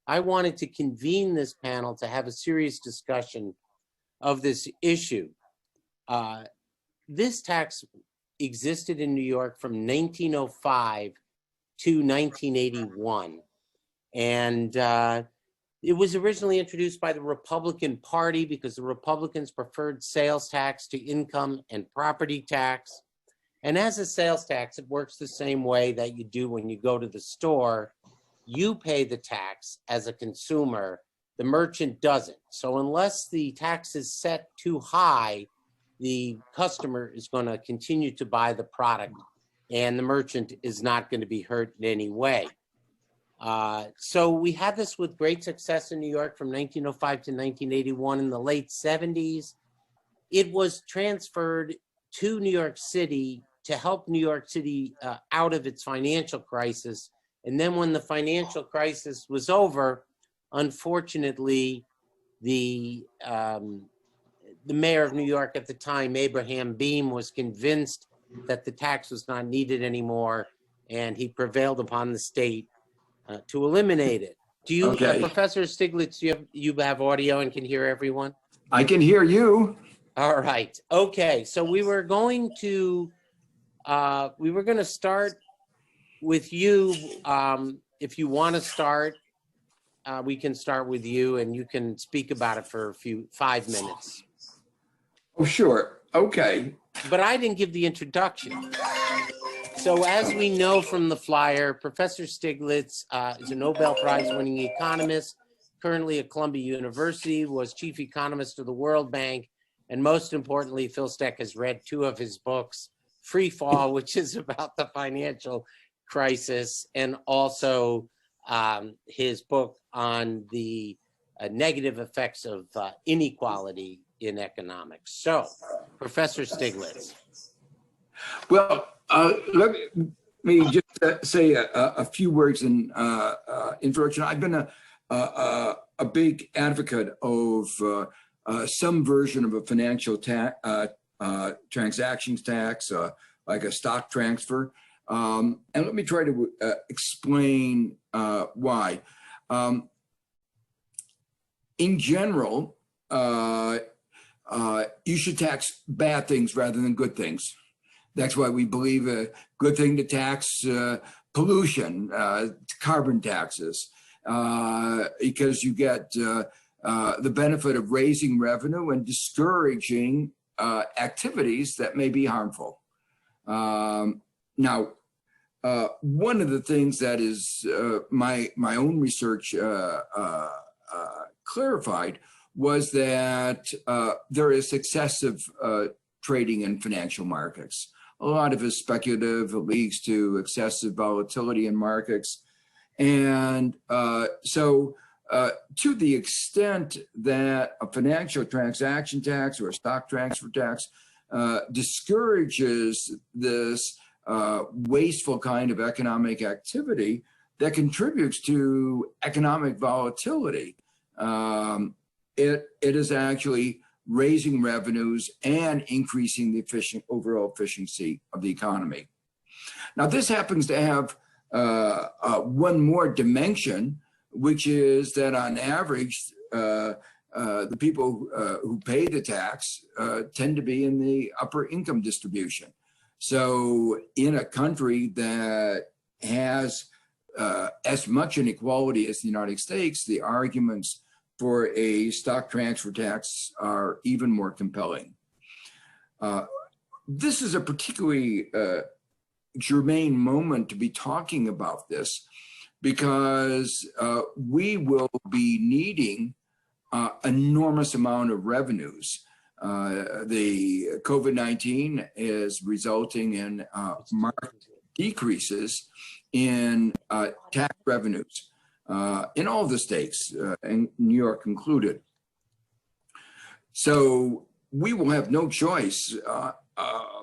I wanted to convene this panel to have a serious discussion of this issue. This tax existed in New York from 1905 to 1981. And it was originally introduced by the Republican Party because the Republicans preferred sales tax to income and property tax. And as a sales tax, it works the same way that you do when you go to the store. You pay the tax as a consumer, the merchant doesn't. So unless the tax is set too high, the customer is going to continue to buy the product and the merchant is not going to be hurt in any way. So we had this with great success in New York from 1905 to 1981. In the late 70s, it was transferred to New York City to help New York City out of its financial crisis. And then when the financial crisis was over, unfortunately, the mayor of New York at the time, Abraham Beame, was convinced that the tax was not needed anymore, and he prevailed upon the state to eliminate it. Do you, Professor Stiglitz, you have audio and can hear everyone? I can hear you. All right. Okay. So we were going to start with you. If you want to start, we can start with you, and you can speak about it for 5 minutes. Oh, sure. Okay. But I didn't give the introduction. So as we know from the flyer, Professor Stiglitz is a Nobel Prize winning economist, currently at Columbia University, was chief economist of the World Bank, and most importantly, Phil Steck has read 2 of his books, Free Fall, which is about the financial crisis, and also his book on the negative effects of inequality in economics. So, Professor Stiglitz. Well, let me just say a few words in introduction. I've been a big advocate of some version of a financial transactions tax, like a stock transfer. And let me try to explain why. In general, you should tax bad things rather than good things. That's why we believe a good thing to tax pollution, carbon taxes, because you get the benefit of raising revenue and discouraging activities that may be harmful. Now, one of the things that is my own research clarified was that there is excessive trading in financial markets. A lot of it is speculative. It leads to excessive volatility in markets. And so to the extent that a financial transaction tax or a stock transfer tax discourages this wasteful kind of economic activity that contributes to economic volatility, it is actually raising revenues and increasing the overall efficiency of the economy. Now, this happens to have one more dimension, which is that on average, the people who pay the tax tend to be in the upper income distribution. So in a country that has as much inequality as the United States, the arguments for a stock transfer tax are even more compelling. This is a particularly germane moment to be talking about this, because we will be needing enormous amount of revenues. The COVID-19 is resulting in marked decreases in tax revenues in all the states, and New York included. So we will have no choice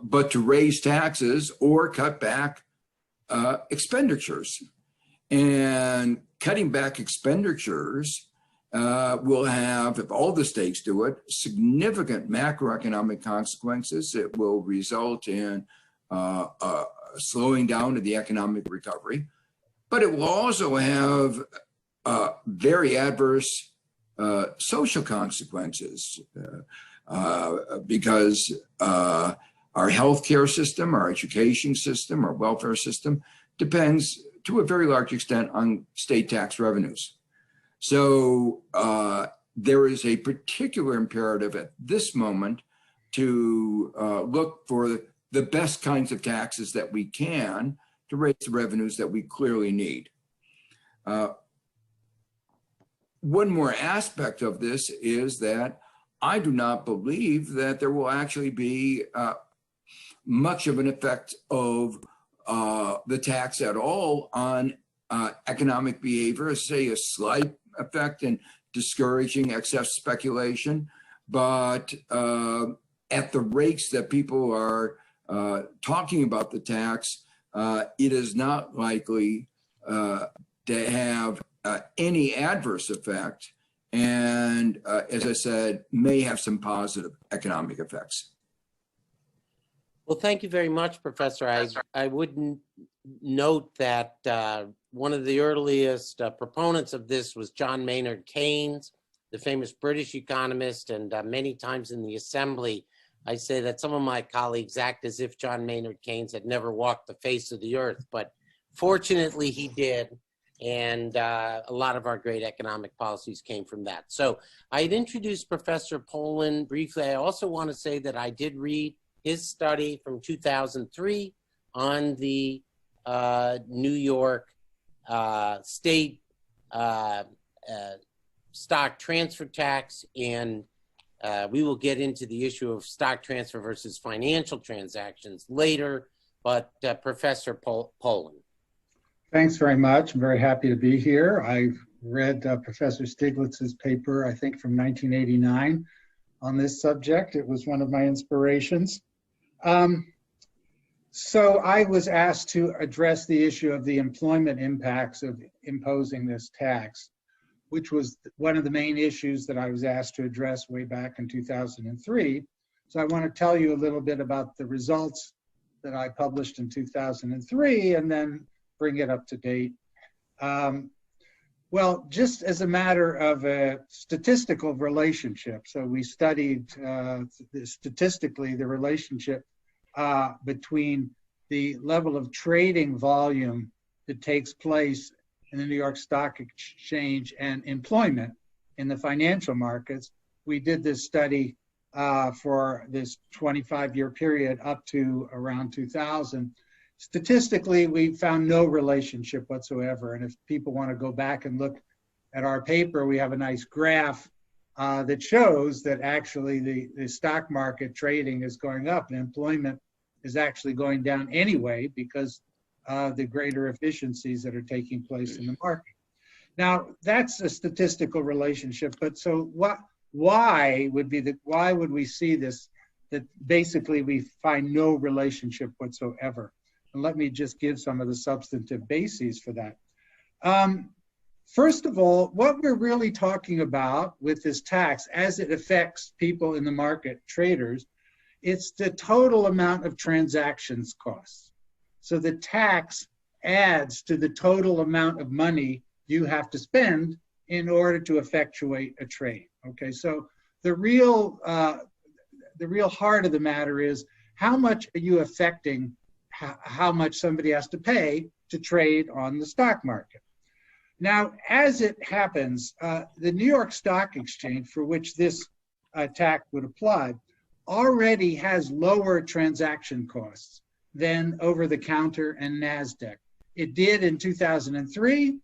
but to raise taxes or cut back expenditures. And cutting back expenditures will have, if all the states do it, significant macroeconomic consequences. It will result in slowing down of the economic recovery, but it will also have very adverse social consequences because our healthcare system, our education system, our welfare system depends to a very large extent on state tax revenues. So there is a particular imperative at this moment to look for the best kinds of taxes that we can to raise the revenues that we clearly need. One more aspect of this is that I do not believe that there will actually be much of an effect of the tax at all on economic behavior, say a slight effect in discouraging excess speculation, but at the rates that people are talking about the tax, it is not likely to have any adverse effect, and as I said, may have some positive economic effects. Well, thank you very much, Professor. I would note that one of the earliest proponents of this was John Maynard Keynes, the famous British economist, and many times in the assembly, I say that some of my colleagues act as if John Maynard Keynes had never walked the face of the earth, but fortunately he did. And a lot of our great economic policies came from that. So I'd introduced Professor Poland briefly. I also want to say that I did read his study from 2003 on the New York state stock transfer tax, and we will get into the issue of stock transfer versus financial transactions later, but Professor Poland. Thanks very much. I'm very happy to be here. I've read Professor Stiglitz's paper, I think from 1989 on this subject. It was one of my inspirations. So I was asked to address the issue of the employment impacts of imposing this tax, which was one of the main issues that I was asked to address way back in 2003. So I want to tell you a little bit about the results that I published in 2003 and then bring it up to date. Well, just as a matter of a statistical relationship, so we studied statistically the relationship between the level of trading volume that takes place in the New York Stock Exchange and employment in the financial markets. We did this study for this 25-year period up to around 2000. Statistically, we found no relationship whatsoever. And if people want to go back and look at our paper, we have a nice graph that shows that actually the stock market trading is going up and employment is actually going down anyway because of the greater efficiencies that are taking place in the market. Now, that's a statistical relationship, but so why would we see this, that basically we find no relationship whatsoever? And let me just give some of the substantive bases for that. First of all, what we're really talking about with this tax as it affects people in the market, traders, it's the total amount of transactions costs. So the tax adds to the total amount of money you have to spend in order to effectuate a trade. Okay, so the real heart of the matter is how much are you affecting how much somebody has to pay to trade on the stock market. Now, as it happens, the New York Stock Exchange, for which this tax would apply, already has lower transaction costs than over-the-counter and NASDAQ. It did in 2003,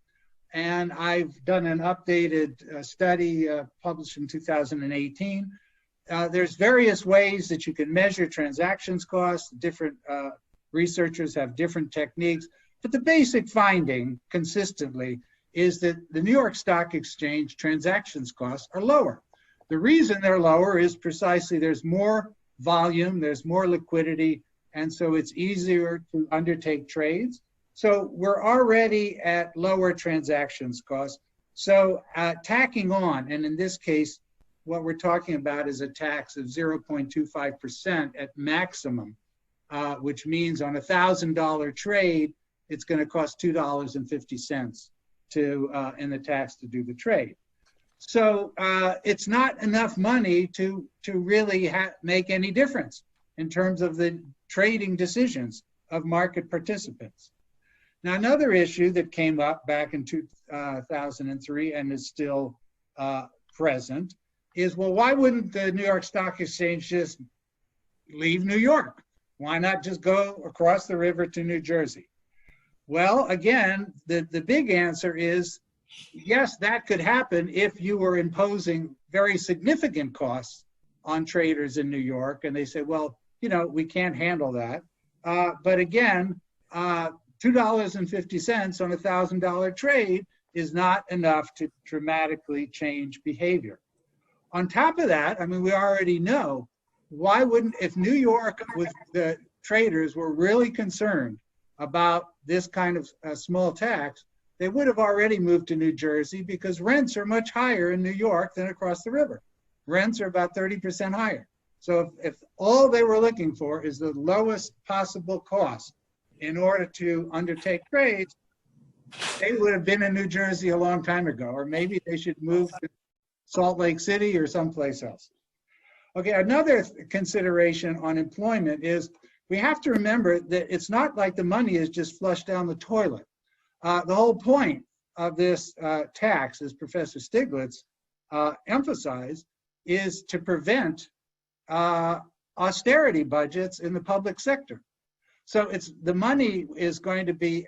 and I've done an updated study published in 2018. There's various ways that you can measure transactions costs. Different researchers have different techniques, but the basic finding consistently is that the New York Stock Exchange transactions costs are lower. The reason they're lower is precisely there's more volume, there's more liquidity, and so it's easier to undertake trades. So we're already at lower transactions costs. So tacking on, and in this case, what we're talking about is a tax of 0.25% at maximum, which means on a $1,000 trade, it's going to cost $2.50 in the tax to do the trade. So it's not enough money to really make any difference in terms of the trading decisions of market participants. Now, another issue that came up back in 2003 and is still present is, well, why wouldn't the New York Stock Exchange just leave New York? Why not just go across the river to New Jersey? Well, again, the big answer is, yes, that could happen if you were imposing very significant costs on traders in New York. And they say, well, you know, we can't handle that. But again, $2.50 on a $1,000 trade is not enough to dramatically change behavior. On top of that, I mean, we already know, why wouldn't, if New York with the traders were really concerned about this kind of small tax, they would have already moved to New Jersey, because rents are much higher in New York than across the river. Rents are about 30% higher. So if all they were looking for is the lowest possible cost in order to undertake trades, they would have been in New Jersey a long time ago, or maybe they should move to Salt Lake City or someplace else. Okay, another consideration on employment is, we have to remember that it's not like the money is just flushed down the toilet. The whole point of this tax, as Professor Stiglitz emphasized, is to prevent austerity budgets in the public sector. So the money is going to be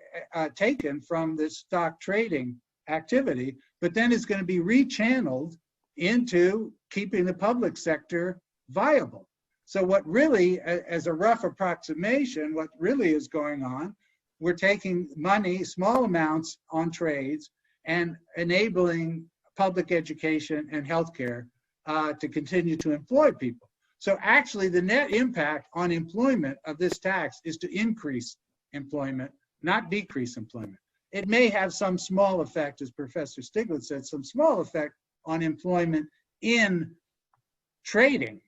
taken from the stock trading activity, but then it's going to be rechanneled into keeping the public sector viable. So what really, as a rough approximation, what really is going on, we're taking money, small amounts on trades, and enabling public education and healthcare to continue to employ people. So actually, the net impact on employment of this tax is to increase employment, not decrease employment. It may have some small effect, as Professor Stiglitz said, some small effect on employment in trading,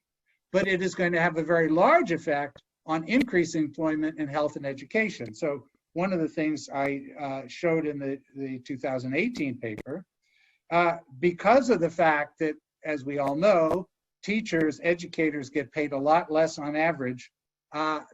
but it is going to have a very large effect on increasing employment in health and education. So one of the things I showed in the 2018 paper, because of the fact that, as we all know, teachers, educators get paid a lot less on average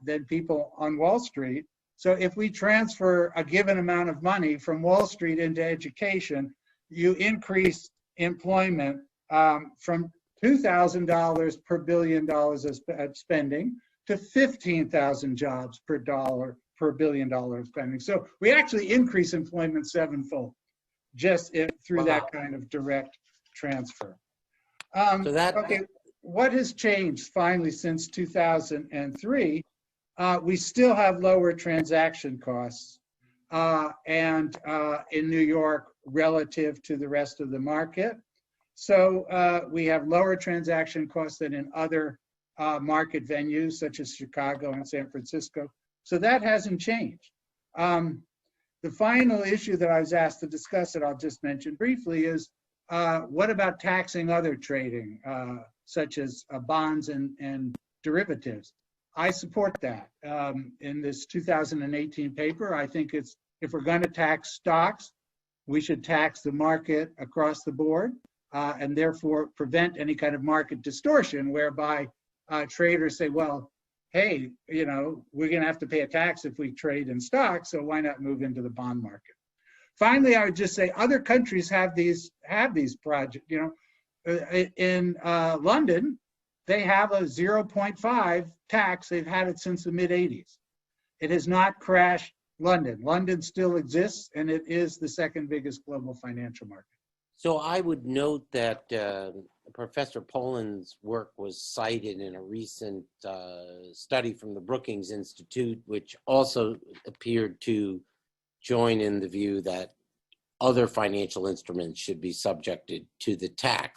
than people on Wall Street. So if we transfer a given amount of money from Wall Street into education, you increase employment from $2,000 per $1 billion of spending to 15,000 jobs per $1 billion of spending. So we actually increase employment sevenfold just through that kind of direct transfer. Okay, what has changed finally since 2003? We still have lower transaction costs and in New York relative to the rest of the market. So we have lower transaction costs than in other market venues such as Chicago and San Francisco. So that hasn't changed. The final issue that I was asked to discuss that I'll just mention briefly is, what about taxing other trading, such as bonds and derivatives? I support that. In this 2018 paper, I think if we're going to tax stocks, we should tax the market across the board and therefore prevent any kind of market distortion whereby traders say, well, hey, you know, we're going to have to pay a tax if we trade in stocks, so why not move into the bond market? Finally, I would just say other countries have these projects. You know, in London, they have a 0.5 tax. They've had it since the mid-'80s. It has not crashed London. London still exists, and it is the second biggest global financial market. So I would note that Professor Poland's work was cited in a recent study from the Brookings Institute, which also appeared to join in the view that other financial instruments should be subjected to the tax.